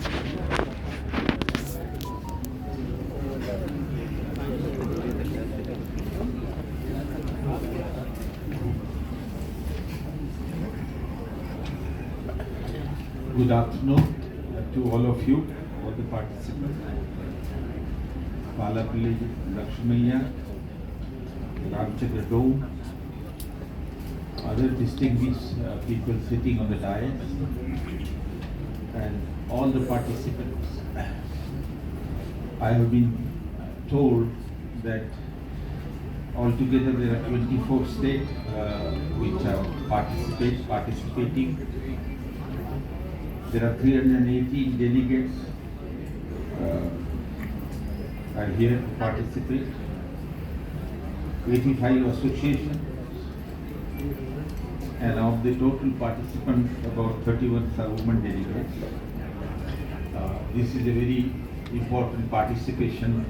Good afternoon to all of you, all the participants. Palapalli Lakshmaya, Ramchandra Dome, other distinguished people sitting on the dais, and all the participants. I have been told that altogether there are 24 states which are participating. There are 318 delegates are here to participate. 85 associations, and of the total participants, about 31 are women delegates. This is a very important participation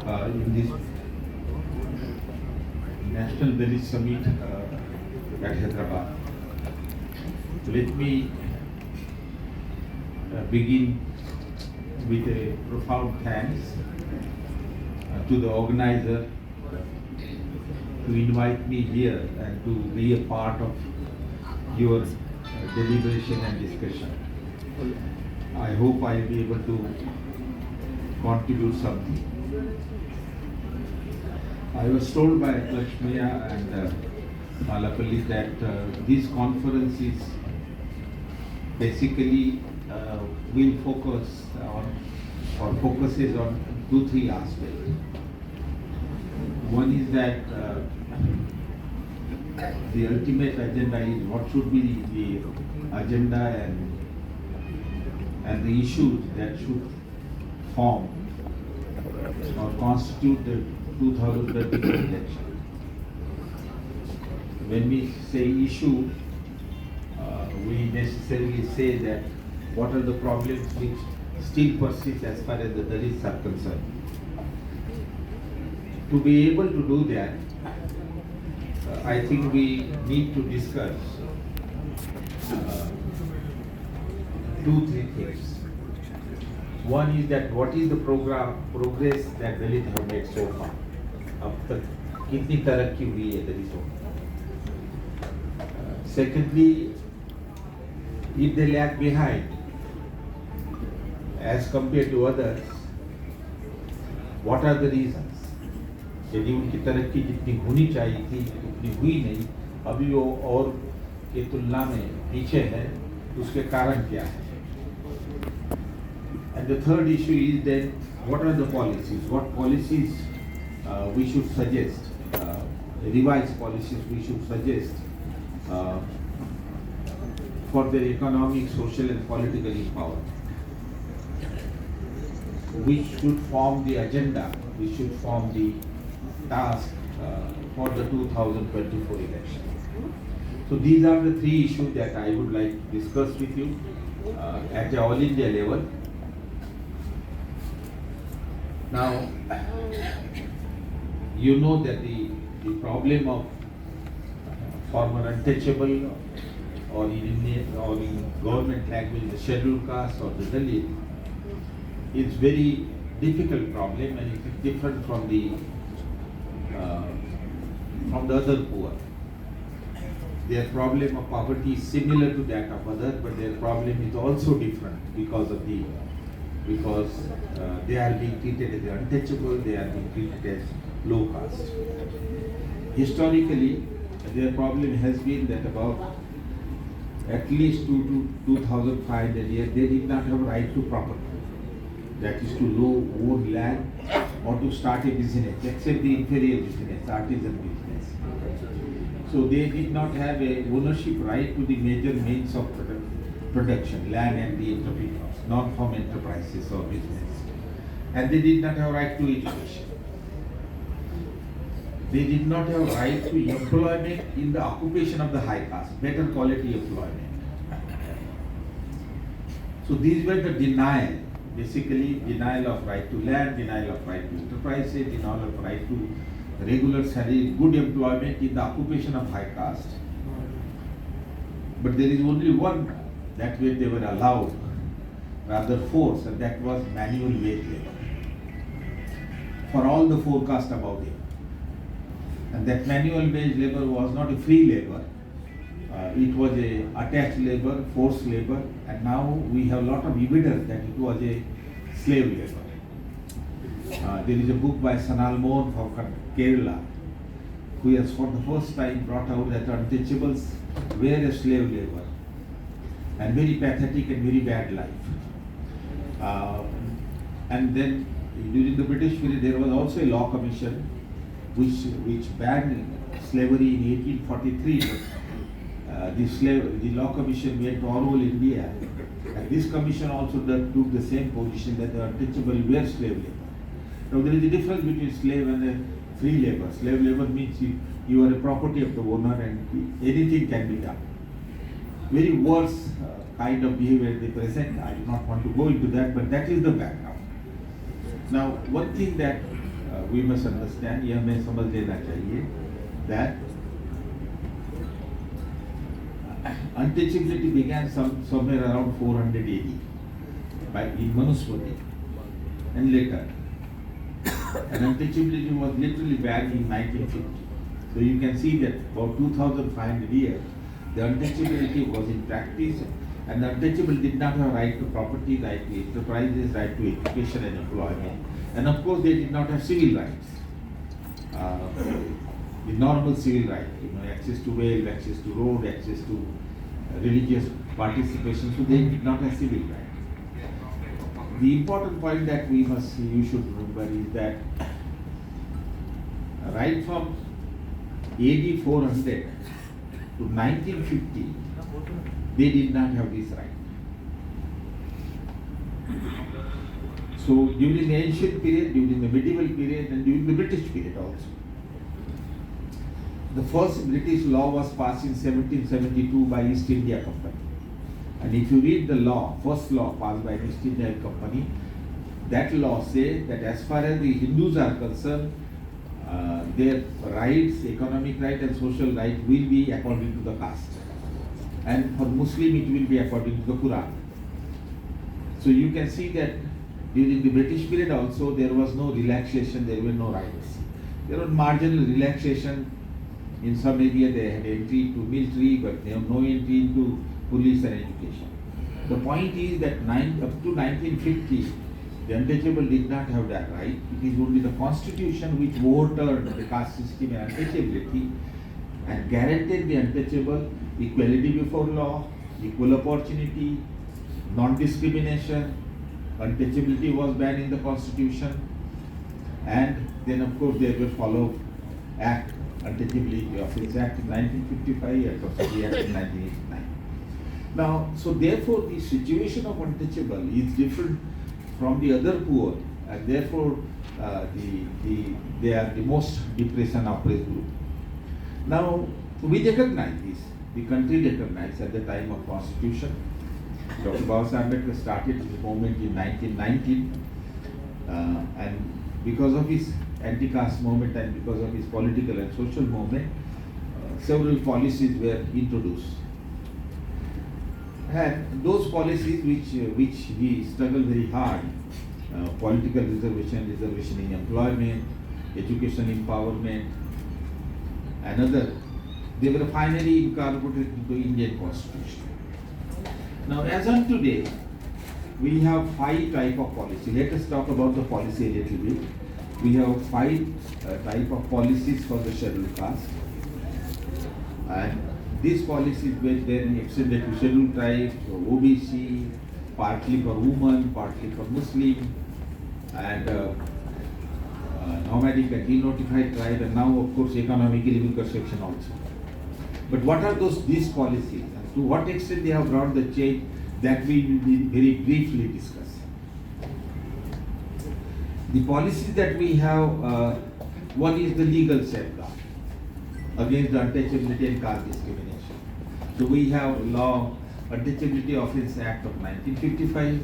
in this National Dalit Summit at Hyderabad. Let me begin with a profound thanks to the organizer to invite me here and to be a part of your deliberation and discussion. I hope I will be able to contribute something. I was told by Lakshmaya and Malapalli that this conference is basically will focus on or focuses on 2-3 aspects. One is that the ultimate agenda is what should be the agenda and the issues that should form or constitute the 2024 election. When we say issue, we necessarily say that what are the problems which still persist as far as the Dalits are concerned. To be able to do that, I think we need to discuss 2-3 things. One is that what is the progress that Dalit have made so far? अब तक कितनी तरक्की हुई है दलितों? Secondly, if they lag behind as compared to others, what are the reasons? यदि उनकी तरक्की जितनी होनी चाहिए थी उतनी हुई नहीं, अभी वो और के तुलना में पीछे है, उसके कारण क्या है? And the third issue is then what are the policies? What policies we should suggest? Revised policies we should suggest for their economic, social, and political empowerment. We should form the agenda. We should form the task for the 2024 election. So these are the 3 issues that I would like to discuss with you at the all India level. Now, you know that the problem of former untouchable or in government language the scheduled caste or the Dalit is very difficult problem, and it is different from the other poor. Their problem of poverty is similar to that of others, but their problem is also different because they are being treated as untouchable, they are being treated as low caste. Historically, their problem has been that about at least 2,500 years they did not have right to property. That is to own land or to start a business, except the inferior business, artisan business. So they did not have a ownership right to the major means of production, land and the enterprise, non-farm enterprises or business. And they did not have right to education. They did not have right to employment in the occupation of the high caste, better quality employment. So these were the denial, basically denial of right to land, denial of right to enterprises, denial of right to regular salary, good employment in the occupation of high caste. But there is only one that way they were allowed rather force, and that was manual wage labor for all the forecast above it. And that manual wage labor was not a free labor, it was a attached labor, forced labor, and now we have a lot of evidence that it was a slave labor. There is a book by Sanal Mohan from Kerala, who has for the first time brought out that untouchables were a slave labor and very pathetic and very bad life. And then during the British period there was also a law commission which banned slavery in 1843. But the law commission went all over India, and this commission also took the same position that the untouchable were slave labor. Now there is a difference between slave and free labor. Slave labor means you are a property of the owner and anything can be done. Very worse kind of behavior they present. I do not want to go into that, but that is the background. Now one thing that we must understand, यह हमें समझ लेना चाहिए, that untouchability began somewhere around 400 AD in Manusmriti, and later. And untouchability was literally banned in 1950. So you can see that about 2,500 years, the untouchability was in practice, and the untouchable did not have right to property, right to enterprises, right to education and employment. And of course, they did not have civil rights. The normal civil rights, access to wealth, access to road, access to religious participation, so they did not have civil rights. The important point that you should remember is that right from AD 400 to 1950, they did not have this right. So during the ancient period, during the medieval period, and during the British period also, the first British law was passed in 1772 by East India Company. And if you read the law, first law passed by the East India Company, that law says that as far as the Hindus are concerned, their rights, economic right and social right will be according to the caste. And for Muslim it will be according to the Quran. So you can see that during the British period also there was no relaxation, there were no rights. There was marginal relaxation. In some area they had entry into military, but they have no entry into police and education. The point is that up to 1950, the untouchable did not have that right. It is only the constitution which overturned the caste system and untouchability and guaranteed the untouchable equality before law, equal opportunity, non-discrimination. Untouchability was banned in the constitution, and then of course there will follow Act, Untouchability Offence Act in 1955 and Atrocity Act in 1989. Now, so therefore the situation of untouchable is different from the other poor, and therefore they are the most depressed and oppressed group. Now, we recognize this. The country recognized at the time of Constitution. Dr. Babasaheb Ambedkar started this movement in 1919, and because of his anti-caste movement and because of his political and social movement, several policies were introduced. And those policies which he struggled very hard, political reservation in employment, education empowerment, and other, they were finally incorporated into Indian Constitution. Now, as on today, we have 5 types of policy. Let us talk about the policy a little bit. We have 5 types of policies for the scheduled caste, and these policies were then extended to scheduled tribes, OBC, partly for women, partly for Muslim, and nomadic and denotified tribe, and now of course economically weaker section also. But what are these policies, and to what extent they have brought the change, that we will very briefly discuss. The policies that we have, one is the legal safeguard against the untouchability and caste discrimination. So we have law, Untouchability Offence Act of 1955,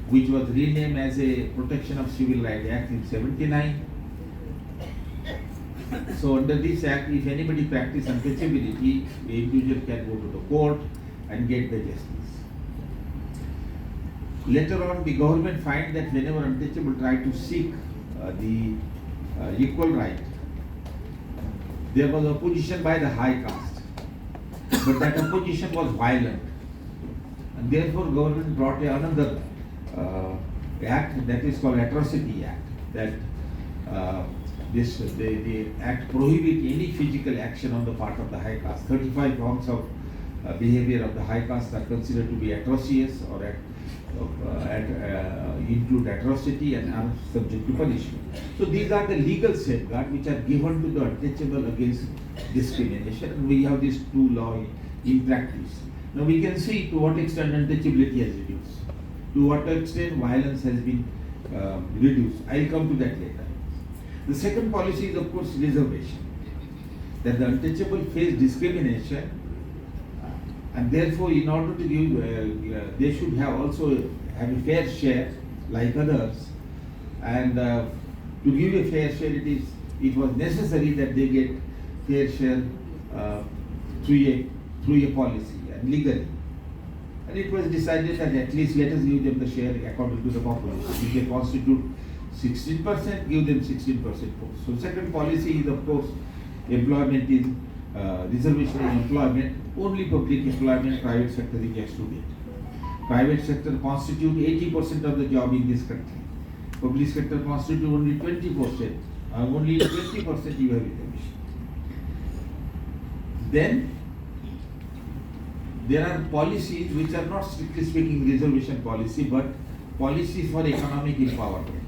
which was renamed as a Protection of Civil Rights Act in 79. So under this act, if anybody practices untouchability, the individual can go to the court and get the justice. Later on, the government find that whenever untouchable try to seek the equal right, there was opposition by the high caste, but that opposition was violent, and therefore government brought another act that is called Atrocity Act. That the act prohibit any physical action on the part of the high caste. 35 forms of behavior of the high caste are considered to be atrocious or include atrocity and are subject to punishment. So these are the legal safeguards which are given to the untouchable against discrimination. And we have these two laws in practice. Now we can see to what extent untouchability has reduced, to what extent violence has been reduced. I'll come to that later. The second policy is of course reservation, that the untouchable face discrimination, and therefore in order to give, they should have also have a fair share like others, and to give a fair share it was necessary that they get fair share through a policy and legally. And it was decided that at least let us give them the share according to the population. If they constitute 16%, give them 16% post. So second policy is of course employment is reservation in employment, only public employment, private sector rejects to get. Private sector constitute 80% of the job in this country. Public sector constitute only 20%. Only 20% you have reservation. Then there are policies which are not strictly speaking reservation policy, but policies for economic empowerment.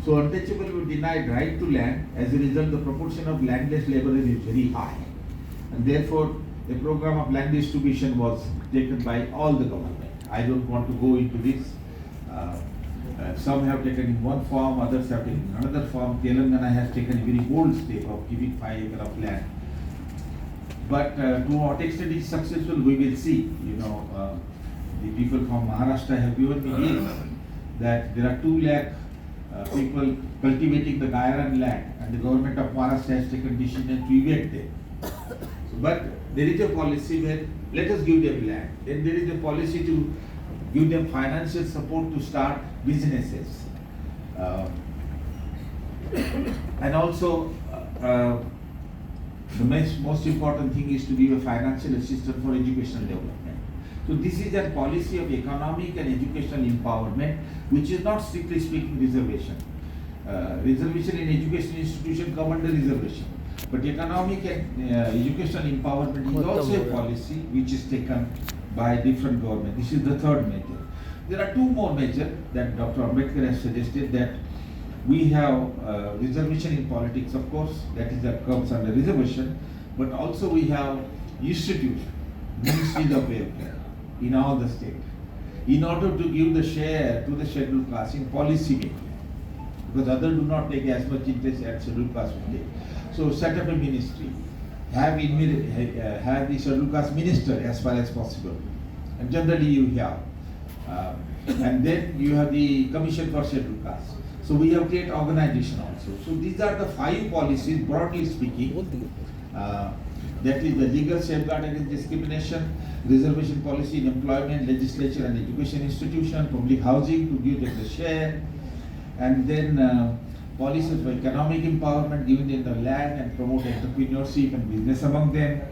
So untouchable were denied right to land. As a result, the proportion of landless laborers is very high, and therefore a program of land distribution was taken by all the government. I don't want to go into this. Some have taken in one form, others have taken in another form. Telangana has taken a very bold step of giving 5 acres of land. But to what extent it is successful, we will see. The people from Maharashtra have given me news that there are 2 lakh people cultivating the Gairan land, and the government of Maharashtra has taken decision to evict them. But there is a policy where let us give them land. Then there is a policy to give them financial support to start businesses. And also the most important thing is to give a financial assistance for educational development. So this is a policy of economic and educational empowerment, which is not strictly speaking reservation. Reservation in education institution come under reservation. But economic and educational empowerment is also a policy which is taken by different government. This is the third measure. There are 2 more measures that Dr. Ambedkar has suggested, that we have reservation in politics, of course, that comes under reservation, but also we have institutions, ministries of welfare in all the states, in order to give the share to the scheduled class in policy making, because others do not take as much interest as scheduled class will take. So set up a ministry, have the scheduled class minister as far as possible, and generally you have, and then you have the commission for scheduled class. So we have created organization also. So these are the 5 policies, broadly speaking. That is the legal safeguard against discrimination, reservation policy in employment, legislature and education institution, public housing to give them the share, and then policies for economic empowerment, giving them the land and promote entrepreneurship and business among them,